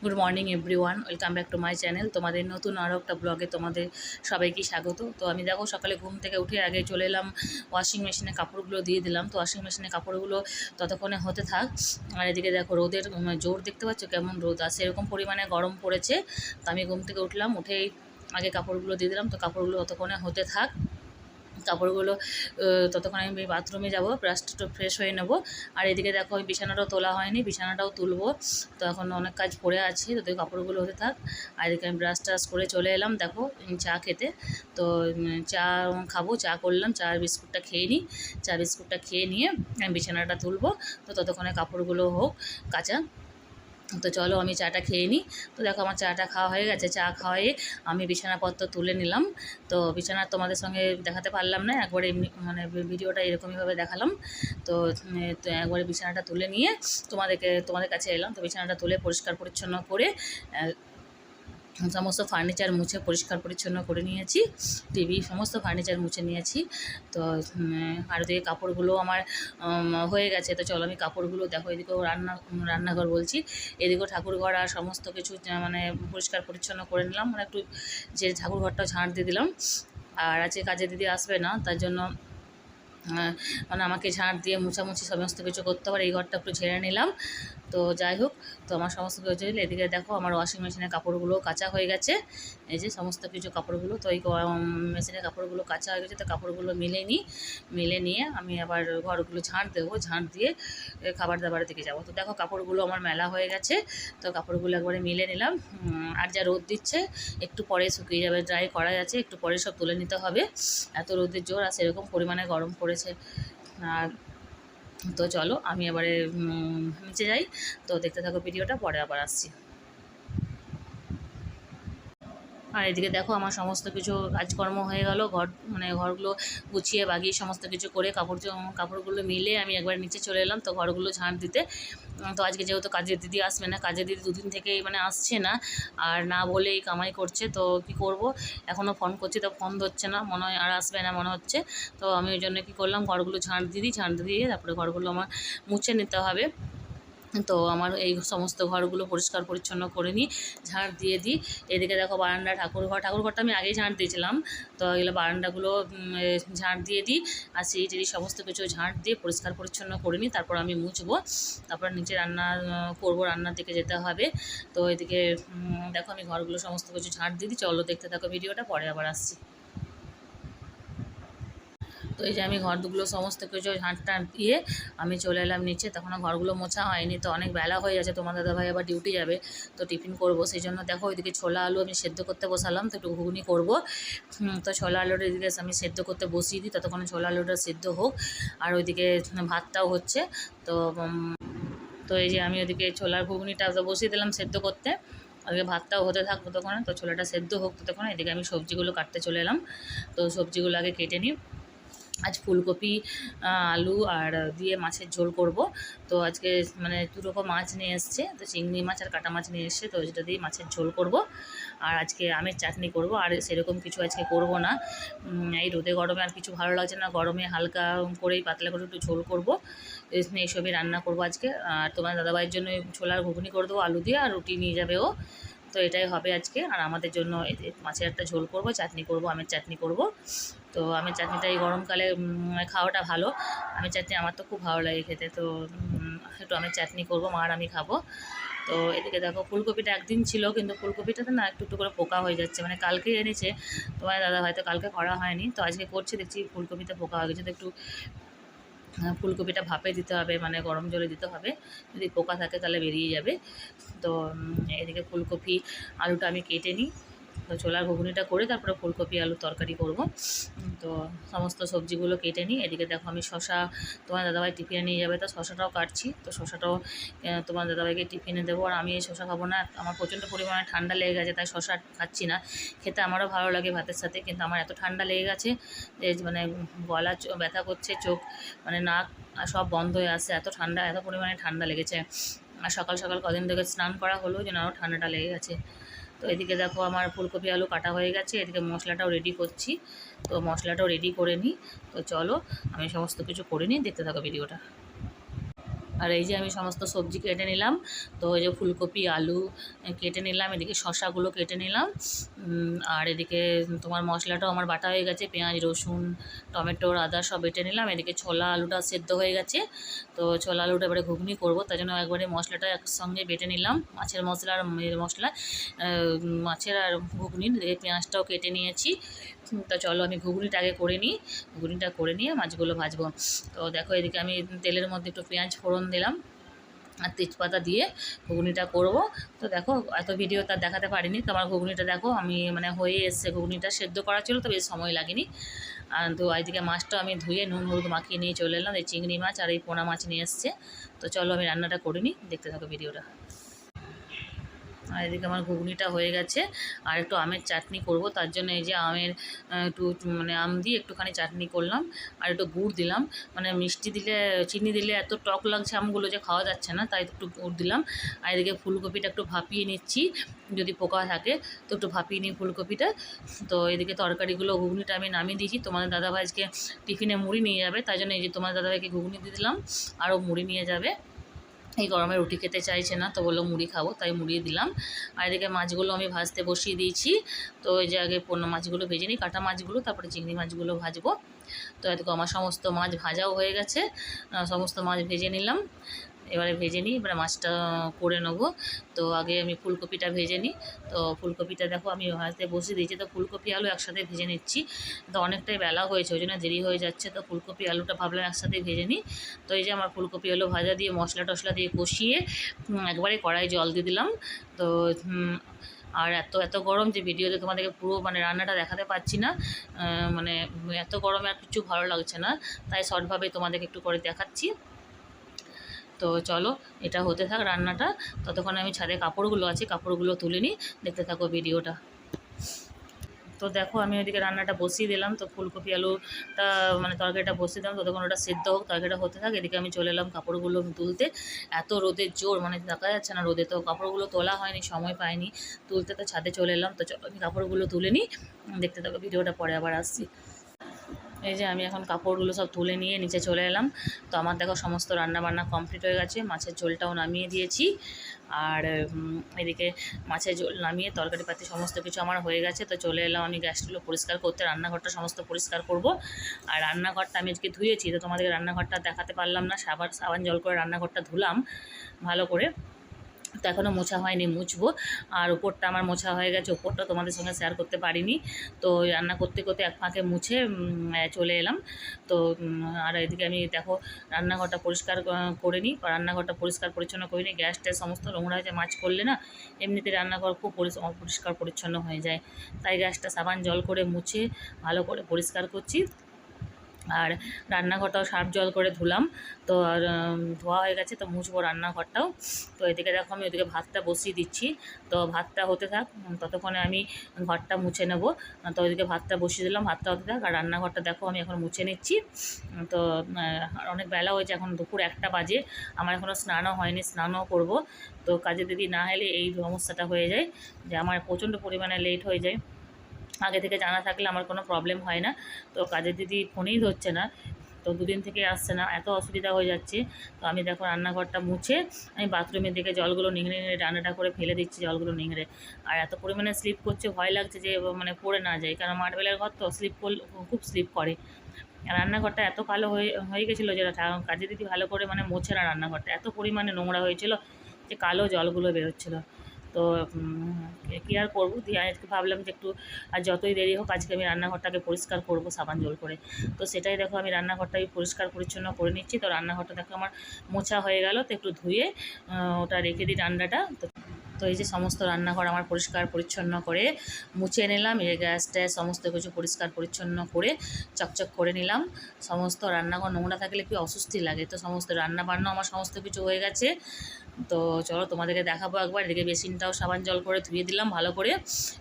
Good morning everyone, welcome back to my channel. তোমাদের নতুন আরও একটা ব্লগে তোমাদের সবাইকে স্বাগত। তো আমি দেখো সকালে ঘুম থেকে উঠে আগে চলে এলাম ওয়াশিং মেশিনে, কাপড়গুলো দিয়ে দিলাম। তো ওয়াশিং মেশিনে কাপড়গুলো ততক্ষণে হতে থাক। আর এদিকে দেখো রোদের জোর দেখতে পাচ্ছ কেমন রোদ, আর সেরকম পরিমাণে গরম পড়েছে। তো আমি ঘুম থেকে উঠলাম, উঠেই আগে কাপড়গুলো দিয়ে দিলাম। তো কাপড়গুলো ততক্ষণে হতে থাক। কাপড়গুলো ততক্ষণ আমি বাথরুমে যাবো, ব্রাশটা ফ্রেশ হয়ে নেবো। আর এদিকে দেখো ওই বিছানাটাও তোলা হয়নি, বিছানাটাও তুলবো। তো এখন অনেক কাজ পড়ে আছে, তো কাপড়গুলো হতে থাক। আর এদিকে আমি ব্রাশ টাশ করে চলে এলাম দেখো চা খেতে। তো চা খাবো, চা করলাম, চা বিস্কুটটা খেয়ে নিই। চা বিস্কুটটা খেয়ে নিয়ে আমি বিছানাটা তুলবো। তো ততক্ষণে কাপড়গুলো হোক কাচা। তো চলো আমি চাটা খেয়ে নিই। তো দেখো আমার চাটা খাওয়া হয়ে গেছে। চা খাওয়াই আমি বিছানাপত্র তুলে নিলাম। তো বিছানা তোমাদের সঙ্গে দেখাতে পারলাম না, একবারে এমনি মানে ভিডিওটা এরকমইভাবে দেখালাম। তো একবারে বিছানাটা তুলে নিয়ে তোমাদের কাছে এলাম। তো বিছানাটা তুলে পরিষ্কার পরিচ্ছন্ন করে সমস্ত ফার্নিচার মুছে পরিষ্কার পরিচ্ছন্ন করে নিয়েছি, টিভি সমস্ত ফার্নিচার মুছে নিয়েছি। তো আর ওদিকে কাপড়গুলো আমার হয়ে গেছে। তো চলো আমি কাপড়গুলো দেখো, এদিকেও রান্নাঘর বলছি, এদিকেও ঠাকুরঘর আর সমস্ত কিছু মানে পরিষ্কার পরিচ্ছন্ন করে নিলাম। মানে একটু যে ঠাকুরঘরটাও ঝাঁট দিয়ে দিলাম। আর আজকে কাজে দিদি আসবে না, তার জন্য মানে আমাকে ঝাঁট দিয়ে মুছামুছি সমস্ত কিছু করতে হবে। এই ঘরটা একটু ঝেড়ে নিলাম। তো যাই হোক, তো আমার সমস্ত কিছু এদিকে দেখো আমার ওয়াশিং মেশিনের কাপড়গুলো কাচা হয়ে গেছে। এই যে সমস্ত কিছু কাপড়গুলো, তো এই মেশিনের কাপড়গুলো কাচা হয়ে গেছে। তো কাপড়গুলো মিলে নিয়ে আমি আবার ঘরগুলো ঝাঁট দেবো, ঝাঁট দিয়ে খাবার দাবারের দিকে যাবো। তো দেখো কাপড়গুলো আমার মেলা হয়ে গেছে। তো কাপড়গুলো একবারে মিলে নিলাম। আর যা রোদ দিচ্ছে একটু পরে শুকিয়ে যাবে, ড্রাই করা আছে, একটু পরে সব তুলে নিতে হবে। এত রোদের জোর আর সেরকম পরিমাণে গরম পড়েছে। আর তো চলো আমি এবারে নিচে যাই। তো দেখতে থাকো ভিডিওটা, পরে আবার আসছি। আর এদিকে দেখো আমার সমস্ত কিছু কাজকর্ম হয়ে গেল, ঘরগুলো গুছিয়ে বাগিয়ে সমস্ত কিছু করে কাপড়গুলো মিলে আমি একবার নিচে চলে এলাম তো ঘরগুলো ঝাঁট দিতে। তো আজকে যেহেতু কাজের দিদি আসবে না, কাজের দিদি দুদিন থেকেই মানে আসছে না, আর না বলেই কামাই করছে। তো কি করব, এখনও ফোন করছি তো ফোন ধরছে না, মনে হয় আর আসবে না মনে হচ্ছে। তো আমি ওই জন্য কী করলাম, ঘরগুলো ঝাঁট দিয়ে তারপরে ঘরগুলো আমার মুছে নিতে হবে। তো আমার এই সমস্ত ঘরগুলো পরিষ্কার পরিচ্ছন্ন করে নিই, ঝাঁট দিয়ে দিই। এদিকে দেখো বারান্দা, ঠাকুরঘরটা আমি আগেই ঝাঁট দিয়েছিলাম। তো এগুলো বারান্দাগুলো ঝাঁট দিয়ে দিই, আর সিঁড়ি সমস্ত কিছু ঝাঁট দিয়ে পরিষ্কার পরিচ্ছন্ন করে নিই। তারপর আমি মুছবো, তারপর নিচে রান্না করবো, রান্নার দিকে যেতে হবে। তো এদিকে দেখো আমি ঘরগুলো সমস্ত কিছু ঝাঁট দিয়ে দিই। চলো দেখতে থাকো ভিডিওটা, পরে আবার আসছি। তো এই যে আমি ঘরগুলো সমস্ত কিছু ঝাঁট দিয়ে আমি চলে এলাম নিচে। তখন ঘরগুলো মোছা হয়নি, তো অনেক বেলা হয়ে যাচ্ছে, তোমার দাদাভাই আবার ডিউটি যাবে, তো টিফিন করবো। সেই জন্য দেখো ওইদিকে ছোলা আলু আমি সেদ্ধ করতে বসালাম, তো একটু ঘুগনি করবো। তো ছোলা আলুটা এদিকে আমি সেদ্ধ করতে বসিয়ে দিই, ততক্ষণে ছোলা আলুটা সেদ্ধ হোক। আর ওইদিকে ভাতটাও হচ্ছে। তো তো এই যে আমি ওইদিকে ছোলার ঘুগনিটা বসিয়ে দিলাম সেদ্ধ করতে, ওদিকে ভাতটাও হতে থাকতো ততক্ষণে। তো ছোলাটা সেদ্ধ হোক ততক্ষণে, এদিকে আমি সবজিগুলো কাটতে চলে এলাম। তো সবজিগুলো আগে কেটে নিই। আজ ফুলকপি আলু আর দিয়ে মাছের ঝোল করব। তো আজকে মানে দুরকম মাছ নিয়ে এসছে, তো চিংড়ি মাছ আর কাটা মাছ নিয়ে এসছে, তো যেটা দিয়ে মাছের ঝোল করব। আর আজকে আমের চাটনি করব, আর সেরকম কিছু আজকে করব না। এই রোদে গরমে আর কিছু ভালো লাগছে না, গরমে হালকা করেই পাতলা করে একটু ঝোল করব, এইসবই রান্না করব আজকে। আর তোমার দাদাভাইয়ের জন্য ছোলার ঘুগনি করে দেবো আলু দিয়ে, আর রুটি নিয়ে যাবে ও। তো এটাই হবে আজকে। আর আমাদের জন্য মাছের একটা ঝোল করব, চাটনি করব, আমের চাটনি করব। তো আমের চাটনিটা এই গরমকালে খাওয়াটা ভালো। আমের চাটনি আমার তো খুব ভালো লাগে খেতে। তো একটু আমের চাটনি করব, মা আর আমি খাবো। তো এদিকে দেখো ফুলকপিটা একদিন ছিল, কিন্তু ফুলকপিটাতে না একটু একটু করে পোকা হয়ে যাচ্ছে, মানে কালকে এনেছে তোমার দাদা, হয়তো কালকে করা হয়নি, তো আজকে করছে দেখছি ফুলকপিতে পোকা হয়ে গেছে। তো একটু ফুলকপিটা ভাপে দিতে হবে, মানে গরম জলে দিতে হবে, যদি পোকা থাকে তাহলে বেরিয়ে যাবে। তো এদিকে ফুলকপি আলুটা আমি কেটে নিই, তো ছোলার ঘুগনিটা করে তারপরে ফুলকপি আলু তরকারি করব। তো সমস্ত সবজিগুলো কেটে নিই। এদিকে দেখো আমি শশা তোমার দাদাভাই টিফিনে নিয়ে যাবে, তো শশাটাও কাটছি। তো শশাটাও তোমার দাদাভাইকে টিফিনে দেবো। আর আমি এই শশা খাবো না, আমার প্রচণ্ড পরিমাণে ঠান্ডা লেগে গেছে, তাই শশা খাচ্ছি না। খেতে আমারও ভালো লাগে ভাতের সাথে, কিন্তু আমার এত ঠান্ডা লেগে গেছে যে মানে গলা ব্যথা করছে, চোখ মানে নাক সব বন্ধ হয়ে আসছে, এত ঠান্ডা, এত পরিমাণে ঠান্ডা লেগেছে। আর সকাল সকাল কদিন থেকে স্নান করা হলো, যেন আরও ঠান্ডাটা লেগে গেছে। তো এদিকে দেখো আমার ফুলকপি আলু কাটা হয়ে গেছে, এদিকে মশলাটাও রেডি করছি। তো মশলাটাও রেডি করে নিই। তো চলো আমি সমস্ত কিছু করে নিই, দেখতে থাকো ভিডিওটা। আর এই যে আমি সমস্ত সবজি কেটে নিলাম, তো এই যে ফুলকপি আলু কেটে নিলাম, এদিকে শশাগুলো কেটে নিলাম, আর এদিকে তোমার মশলাটাও আমার বাটা হয়ে গেছে, পেঁয়াজ রসুন টমেটো আদা সব বেটে নিলাম। এদিকে ছোলা আলুটা সেদ্ধ হয়ে গেছে, তো ছোলা আলুটা এবারে ঘুগনি করবো, তাই জন্য একবারে মশলাটা একসঙ্গে বেটে নিলাম, মাছের মশলা আর মশলা, মাছের আর ঘুগনির। এদিকে পেঁয়াজটাও কেটে নিয়েছি। তো চলো আমি ঘুগনিটা আগে করে নিই, ঘুগনিটা করে নিয়ে মাছগুলো ভাজবো। তো দেখো এদিকে আমি তেলের মধ্যে একটু পেঁয়াজ ফোড়ন দিলাম আর তেজপাতা দিয়ে ঘুগনিটা করব। তো দেখো এত ভিডিও তার দেখাতে পারিনি, তো আমার ঘুগনিটা দেখো আমি মানে হয়ে এসছে, ঘুগনিটা সেদ্ধ করা ছিল তো বেশ সময় লাগেনি। আর তো এইদিকে মাছটা আমি ধুয়ে নুন হলুদ মাখিয়ে নিয়ে চলে এলাম, এই চিংড়ি মাছ আর এই পোনা মাছ নিয়ে এসছে। তো চলো আমি রান্নাটা করে নিই, দেখতে থাকো ভিডিওটা। আর এদিকে আমার ঘুগনিটা হয়ে গেছে, আর একটু আমের চাটনি করব, তার জন্য এই যে আমের একটু মানে আম দিয়ে একটুখানি চাটনি করলাম, আর একটু গুড় দিলাম। মানে মিষ্টি দিলে চিনি দিলে এত টক লাগছে আমগুলো যে খাওয়া যাচ্ছে না, তাই একটু গুড় দিলাম। আর এদিকে ফুলকপিটা একটু ভাপিয়ে নিচ্ছি, যদি পোকা থাকে তো একটু ভাপিয়ে নিই ফুলকপিটা। তো এদিকে তরকারিগুলো ঘুগনিটা আমি নামিয়ে দিয়েছি, তোমাদের দাদাভাই আজকে টিফিনে মুড়ি নিয়ে যাবে, তাই জন্য এই যে তোমাদের দাদাভাইকে ঘুগনি দিয়ে দিলাম, আরও মুড়ি নিয়ে যাবে। এই গরমে রুটি খেতে চাইছে না, তো বললো মুড়ি খাবো, তাই মুড়িয়ে দিলাম। আর এদিকে মাছগুলো আমি ভাজতে বসিয়ে দিয়েছি। তো এই যে আগে মাছগুলো ভেজে নিই, কাটা মাছগুলো, তারপরে চিংড়ি মাছগুলো ভাজবো। তো এদিকে আমার সমস্ত মাছ ভাজাও হয়ে গেছে, সমস্ত মাছ ভেজে নিলাম। এবারে ভেজে নিই, এবারে মাছটা করে নেবো। তো আগে আমি ফুলকপিটা ভেজে নিই। তো ফুলকপিটা দেখো আমি ভাজতে বসিয়ে দিয়েছি, তো ফুলকপি আলু একসাথে ভেজে নিচ্ছি। তো অনেকটাই বেলা হয়েছে, ওই জন্য দেরি হয়ে যাচ্ছে, তো ফুলকপি আলুটা ভাবলাম একসাথে ভেজে নিই। তো এই যে আমার ফুলকপি আলু ভাজা দিয়ে মশলা টশলা দিয়ে কষিয়ে একবারে কড়াই জল দিয়ে দিলাম। তো আর এত এত গরম যে ভিডিওতে তোমাদেরকে পুরো মানে রান্নাটা দেখাতে পারছি না, মানে এত গরমে আর কিছু ভালো লাগছে না, তাই শর্টভাবে তোমাদেরকে একটু করে দেখাচ্ছি। তো চলো এটা হতে থাক রান্নাটা, ততক্ষণে আমি ছাদে কাপড়গুলো আছে কাপড়গুলো তুলে নিই, দেখতে থাকো ভিডিওটা। তো দেখো আমি ওইদিকে রান্নাটা বসিয়ে দিলাম, তো ফুলকপি আলুটা মানে তরকারিটা বসিয়ে দিলাম, ততক্ষণ ওটা সেদ্ধ হোক, তরকারিটা হতে থাক। এদিকে আমি চলে এলাম কাপড়গুলো তুলতে, এত রোদের জোর মানে দেখা যাচ্ছে না রোদে, তো কাপড়গুলো তোলা হয়নি, সময় পাইনি তুলতে, তো ছাদে চলে এলাম। তো চলো আমি কাপড়গুলো তুলে নিই, দেখতে থাকো ভিডিওটা, পরে আবার আসছি। এই যে আমি এখন কাপড়গুলো সব তুলে নিয়ে নিচে চলে এলাম। তো আমার দেখো সমস্ত রান্নাবান্না কমপ্লিট হয়ে গেছে, মাছের ঝোলটাও নামিয়ে দিয়েছি। আর এদিকে মাছের ঝোল নামিয়ে তরকারি পাতি সমস্ত কিছু আমার হয়ে গেছে। তো চলে এলাম আমি গ্যাসগুলো পরিষ্কার করতে, রান্নাঘরটা সমস্ত পরিষ্কার করব। আর রান্নাঘরটা আমি আজকে ধুয়েছি, তো তোমাদেরকে রান্নাঘরটা দেখাতে পারলাম না, সাবান জল করে রান্নাঘরটা ধুলাম ভালো করে। তো এখনও মোছা হয়নি, মুছবো। আর উপরটা আমার মোছা হয়ে গেছে, উপরটা তোমাদের সঙ্গে শেয়ার করতে পারিনি। তো রান্না করতে করতে এক ফাঁকে মুছে চলে এলাম। তো আর এদিকে আমি দেখো রান্নাঘরটা পরিষ্কার করে নিই, রান্নাঘরটা পরিষ্কার পরিচ্ছন্ন করে নিই। গ্যাসটা সমস্ত নোংরা হয়ে যায়, মাছ করলে না এমনিতে রান্নাঘর খুব অপরিষ্কার পরিচ্ছন্ন হয়ে যায়, তাই গ্যাসটা সাবান জল করে মুছে ভালো করে পরিষ্কার করছি। আর রান্নাঘরটাও সার্ফ জল করে ধুলাম। তো আর ধোয়া হয়ে গেছে, তো মুছবো রান্নাঘরটাও। তো এদিকে দেখো আমি ওইদিকে ভাতটা বসিয়ে দিচ্ছি, তো ভাতটা হতে থাক, ততক্ষণে আমি ঘরটা মুছে নেব। তো ওইদিকে ভাতটা বসিয়ে দিলাম, ভাতটা হতে থাক। আর রান্নাঘরটা দেখো আমি এখন মুছে নিচ্ছি। তো অনেক বেলা হয়েছে, এখন দুপুর 1টা বাজে, আমার এখনও স্নানও হয়নি, স্নানও করব। তো কাজে দিদি না এলে এই সমস্যাটা হয়ে যায় যে আমার প্রচণ্ড পরিমাণে লেট হয়ে যায়। আগে থেকে জানা থাকলে আমার কোনো প্রবলেম হয় না। তো কাজের দিদি ফোনেই ধরছে না, তো দুদিন থেকে আসছে না, এত অসুবিধা হয়ে যাচ্ছে। তো আমি দেখো রান্নাঘরটা মুছে আমি বাথরুমের দিকে জলগুলো নিংড়ে নিংড়ে রান্নাটা করে ফেলে দিচ্ছি, জলগুলো নিংড়ে। আর এত পরিমাণে স্লিপ করছে, ভয় লাগছে যে মানে পড়ে না যায়, কারণ মার্বেলের ঘর তো স্লিপ করলে খুব স্লিপ করে। রান্নাঘরটা এত কালো হয়ে হয়ে গেছিলো যে কাজে দিদি ভালো করে মানে মোছে না, রান্নাঘরটা এত পরিমাণে নোংরা হয়েছিল যে কালো জলগুলো বেরোচ্ছিলো। তো কী আর করবো, দিয়ে আজকে ভাবলাম যে একটু আর যতই দেরি হোক আজকে আমি রান্নাঘরটাকে পরিষ্কার করব সাবান জল করে। তো সেটাই দেখো আমি রান্নাঘরটাকে পরিষ্কার পরিচ্ছন্ন করে নিচ্ছি। তো রান্নাঘরটা দেখো আমার মোছা হয়ে গেল, তো একটু ধুয়ে ওটা রেখে দিই ঠান্ডাটা। তো এই যে সমস্ত রান্নাঘর আমার পরিষ্কার পরিচ্ছন্ন করে মুছে নিলাম, এই গ্যাস ট্যাস সমস্ত কিছু পরিষ্কার পরিচ্ছন্ন করে চকচক করে নিলাম। সমস্ত রান্নাঘর নোংরা থাকলে কি অস্বস্তি লাগে, তো সমস্ত রান্না বান্না আমার সমস্ত কিছু হয়ে গেছে। তো চলো তোমাদেরকে দেখাবো একবার। এদিকে বেসিনটাও সাবান জল করে ধুয়ে দিলাম ভালো করে,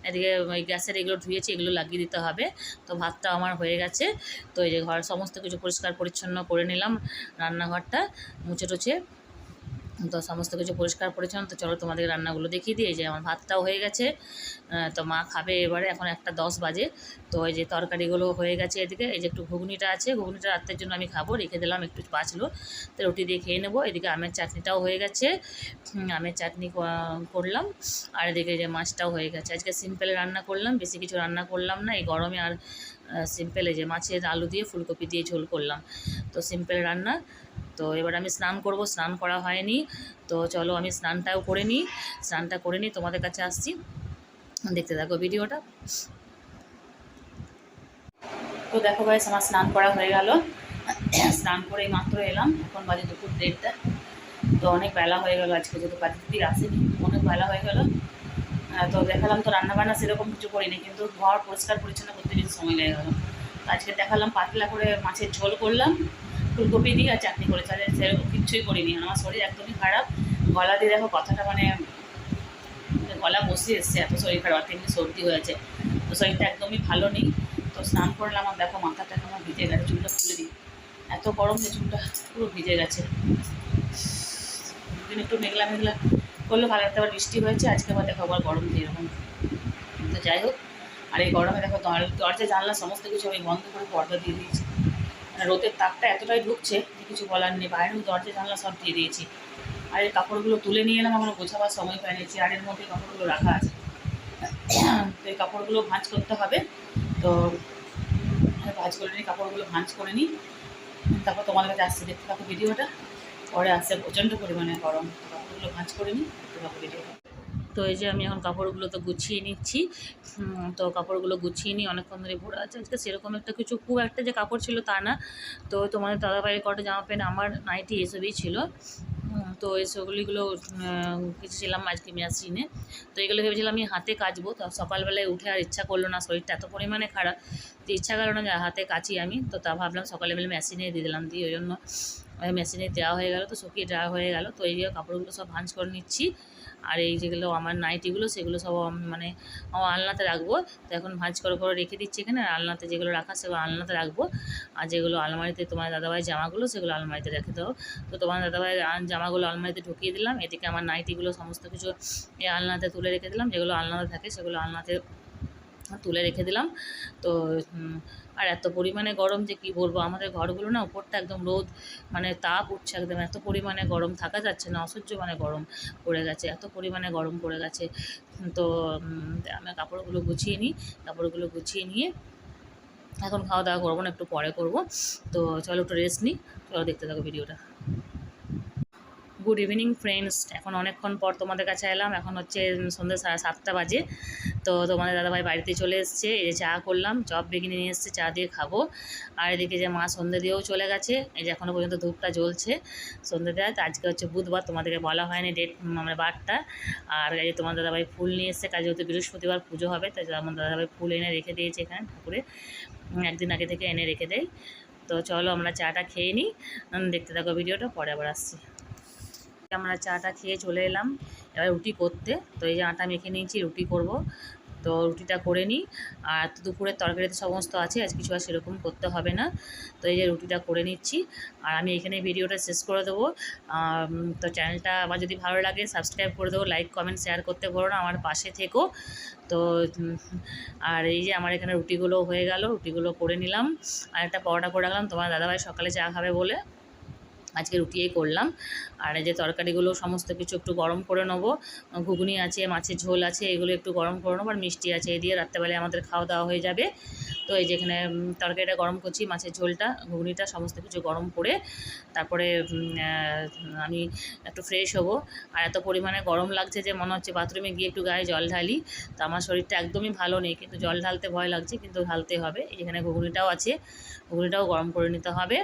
এদিকে ওই গ্যাসের এগুলো ধুয়েছি, এগুলো লাগিয়ে দিতে হবে। তো ভাতটা আমার হয়ে গেছে। তো এই যে ঘর সমস্ত কিছু পরিষ্কার পরিচ্ছন্ন করে নিলাম, রান্নাঘরটা মুছে টুছে। তো সমস্ত কিছু পরিষ্কার পরিচ্ছন্ন। তো চলো তোমাদের রান্নাগুলো দেখিয়ে দিই। এই যে আমার ভাতটাও হয়ে গেছে, তো মা খাবে এবারে, এখন 1:10 বাজে। তো এই যে তরকারিগুলো হয়ে গেছে এদিকে। এই যে একটু ঘুগনিটা আছে, ঘুগনিটা রাত্রের জন্য আমি খাবো, রেখে দিলাম, একটু বাঁচলো, তো রুটি দিয়ে খেয়ে নেবো। এদিকে আমের চাটনিটাও হয়ে গেছে, আমের চাটনি করলাম। আর এদিকে যে মাছটাও হয়ে গেছে। আজকে সিম্পল রান্না করলাম, বেশি কিছু রান্না করলাম না এই গরমে। আর সিম্পল এই যে মাছের আলু দিয়ে ফুলকপি দিয়ে ঝোল করলাম, তো সিম্পল রান্না। তো এবার আমি স্নান করব, স্নান করা হয়নি। তো চলো আমি স্নানটাও করে নিই, স্নানটা করে নিই, তোমাদের কাছে আসছি, দেখতে থাকো ভিডিওটা। তো দেখো গাইস, আমার স্নান করা হয়ে গেল, স্নান করেই মাত্র এলাম, এখন বাজে দুপুর 1:30। তো অনেক বেলা হয়ে গেল, আজকে যেহেতু কাজের দিকে আসেনি, অনেক বেলা হয়ে গেল। তো দেখালাম তো রান্নাবান্না সেরকম কিছু করিনি, কিন্তু ঘর পরিষ্কার পরিচ্ছন্ন করতে বেশি সময় লেগে গেলো। আজকে দেখালাম পাতলা করে মাছের ঝোল করলাম ফুলকপি দিয়ে, আর চাটনি করেছি, আর সেরকম কিচ্ছুই করিনি। আমার শরীর একদমই খারাপ, গলা দিয়ে দেখো কথাটা মানে গলা বসে এসছে, এত শরীর খারাপ, তেমনি সর্দি হয়েছে, তো শরীরটা একদমই ভালো নেই। তো স্নান করলাম, আর দেখো মাথাটা আমার ভিজে গেছে, চুলটা খুলে দিই, এত গরম যে চুলটা পুরো ভিজে গেছে। দুদিন একটু মেঘলা মেঘলা করলে ভালো লাগতে, আবার বৃষ্টি হয়েছে, আজকে আবার দেখো আবার গরম দিয়ে এরকম। তো যাই হোক, আর এই গরমে দেখো দরজা জানলা সমস্ত কিছু আমি বন্ধ করে পর্দা দিয়ে দিয়েছি, মানে রোদের তাপটা এতটাই ঢুকছে যে কিছু বলার নেই, বাইরেও দরজা জানলা সব দিয়ে দিয়েছি। আর এই কাপড়গুলো তুলে নিয়ে এলাম, আমার গোছাবার সময় পাইনি, চেয়ারের মধ্যে কাপড়গুলো রাখা আছে, তো এই কাপড়গুলো ভাঁজ করতে হবে। তো ভাঁজ করে নিই, কাপড়গুলো ভাঁজ করে নিই, তারপর তোমার কাছে আসছে, দেখতে থাকো ভিডিওটা। পরে আসছে প্রচণ্ড পরিমাণে গরম, কাপড়গুলো ভাঁজ করে নিই, দেখতে থাকো ভিডিওটা। তো এই যে আমি এখন কাপড়গুলো তো গুছিয়ে নিচ্ছি, তো কাপড়গুলো গুছিয়ে নিই, অনেকক্ষণ ধরে পরে আছে। আজকে সেরকম একটা কিছু খুব একটা যে কাপড় ছিল তা না, তো তোমাদের দাদাভাইয়ের কটা জামা প্যান্ট, আমার নাইটি এসবই ছিল। তো এসবগুলিগুলো কিছু ছিলাম আজকে মেশিনে, তো এগুলো ভেবেছিলাম আমি হাতে কাচবো, তো সকালবেলায় উঠে আর ইচ্ছা করলো না, শরীরটা এত পরিমাণে খারাপ, তো ইচ্ছা করলো না যে হাতে কাচি আমি, তো তা ভাবলাম সকালে বেলা মেশিনে দিয়ে দিলাম, দিয়ে ওই জন্য মেশিনে দেওয়া হয়ে গেল, তো শুকিয়ে দেওয়া হয়ে গেল। তো এই কাপড়গুলো সব ভাঁজ করে নিচ্ছি, আর এই যেগুলো আমার নাইটিগুলো সেগুলো সব মানে আলনাতে রাখবো। তো এখন ভাঁজ করে করে রেখে দিচ্ছি এখানে, আর আলনাতে যেগুলো রাখা সেগুলো আলনাতে রাখবো, আর যেগুলো আলমারিতে তোমার দাদাভাইয়ের জামাগুলো সেগুলো আলমারিতে রেখে দেবো। তো তোমার দাদাভাইয়ের জামাগুলো আলমারিতে ঢুকিয়ে দিলাম, এদিকে আমার নাইটিগুলো সমস্ত কিছু এই আলনাতে তুলে রেখে দিলাম, যেগুলো আলনাতে থাকে সেগুলো আলনাতে তুলে রেখে দিলাম। তো আর এত পরিমাণে গরম যে কী বলবো, আমাদের ঘরগুলো না উপরটা একদম রোদ, মানে তাপ উঠছে একদম, এত পরিমাণে গরম, থাকা যাচ্ছে না, অসহ্য মানে গরম পড়ে গেছে, এত পরিমাণে গরম পড়ে গেছে। তো আমি কাপড়গুলো গুছিয়ে নিই, কাপড়গুলো গুছিয়ে নিয়ে এখন খাওয়া দাওয়া করবো না, একটু পরে করবো। তো চলো একটু রেস্ট নিই, চলো দেখতে থাকো ভিডিওটা। গুড ইভিনিং ফ্রেন্ডস, এখন অনেকক্ষণ পর তোমাদের কাছে এলাম, এখন হচ্ছে সন্ধ্যে 7:30 বাজে। তো তোমাদের দাদাভাই বাড়িতে চলে এসছে, এই যে চা করলাম, চপ বেগুনি নিয়ে এসছে, চা দিয়ে খাবো। আর এদিকে যে মা সন্ধ্যে দিয়েও চলে গেছে, এই যে এখনও পর্যন্ত ধূপটা জ্বলছে সন্ধ্যে দেওয়া। তো আজকে হচ্ছে বুধবার, তোমাদেরকে বলা হয়নি ডেট মানে বারটা। আর এই যে তোমার দাদাভাই ফুল নিয়ে এসছে, কাজে যেহেতু বৃহস্পতিবার পুজো হবে, তাই আমার দাদাভাই ফুল এনে রেখে দিয়েছে এখানে ঠাকুরে, একদিন আগে থেকে এনে রেখে দেয়। তো চলো আমরা চাটা খেয়ে নিই, দেখতে থাকো ভিডিওটা, পরে আবার আসছি। আমরা চাটা খেয়ে চলে এলাম এবার রুটি করতে। তো এই যে আটা মেখে নিয়েছি, রুটি করব, তো রুটিটা করে নিই। আর দুপুরের তরকারিতে সমস্ত আছে, আজ কিছু আর সেরকম করতে হবে না। তো এই যে রুটিটা করে নিচ্ছি, আর আমি এখানে ভিডিওটা শেষ করে দেবো। তো চ্যানেলটা আমার যদি ভালো লাগে সাবস্ক্রাইব করে দেবো, লাইক কমেন্ট শেয়ার করতে পারো না, আমার পাশে থেকো। তো আর এই যে আমার এখানে রুটিগুলো হয়ে গেল, রুটিগুলো করে নিলাম, আর একটা পরোটা করে রাখলাম, তোমার দাদাভাই সকালে চা খাবে বলে আজকে রুটিই করলাম। আর এই যে তরকারিগুলো সমস্ত কিছু একটু গরম করে নেবো, ঘুগনি আছে, মাছের ঝোল আছে, এগুলো একটু গরম করে নেবো, আর মিষ্টি আছে, এই দিয়ে রাত্রেবেলায় আমাদের খাওয়া দাওয়া হয়ে যাবে। তো এই যেখানে তরকারিটা গরম করছি, মাছের ঝোলটা, ঘুগনিটা সমস্ত কিছু গরম করে তারপরে আমি একটু ফ্রেশ হবো। আর এত পরিমাণে গরম লাগছে যে মনে হচ্ছে বাথরুমে গিয়ে একটু গায়ে জল ঢালি। তো আমার শরীরটা একদমই ভালো নেই, কিন্তু জল ঢালতে ভয় লাগছে, কিন্তু ঢালতে হবে। যেখানে ঘুগনিটাও আছে, ঘুগনিটাও গরম করে নিতে হবে।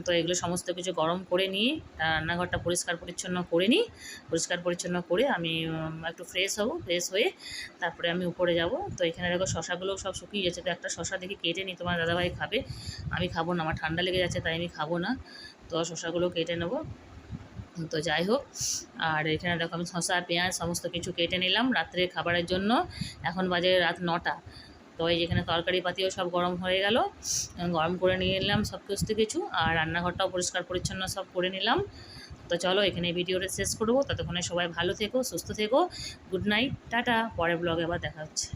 তো এগুলো সমস্ত কিছু গরম করে নিয়ে রান্নাঘরটা পরিষ্কার পরিচ্ছন্ন করে নিই, পরিষ্কার পরিচ্ছন্ন করে আমি একটু ফ্রেশ হব, ফ্রেশ হয়ে তারপরে আমি উপরে যাব। তো এখানে দেখো শশাগুলোও সব শুকিয়ে যাচ্ছে, তো একটা শশা দেখি কেটে নিই, তোমার দাদাভাই খাবে, আমি খাবো না, আমার ঠান্ডা লেগে যাচ্ছে তাই আমি খাবো না। তো শশাগুলো কেটে নেবো। তো যাই হোক, আর এখানে দেখো আমি শসা পেঁয়াজ সমস্ত কিছু কেটে নিলাম রাত্রে খাবারের জন্য। এখন বাজে রাত 9টা। তো এই যেখানে তরকারি পাতিও সব গরম হয়ে গেল, গরম করে নিয়ে নিলাম সব কিছু, আর রান্নাঘরটাও পরিষ্কার পরিচ্ছন্ন সব করে নিলাম। তো তো চলো এখানে ভিডিওটা শেষ করবো, ততক্ষণে সবাই ভালো থেকো, সুস্থ থেকো। গুড নাইট, টাটা, পরের ব্লগে আবার দেখা হচ্ছে।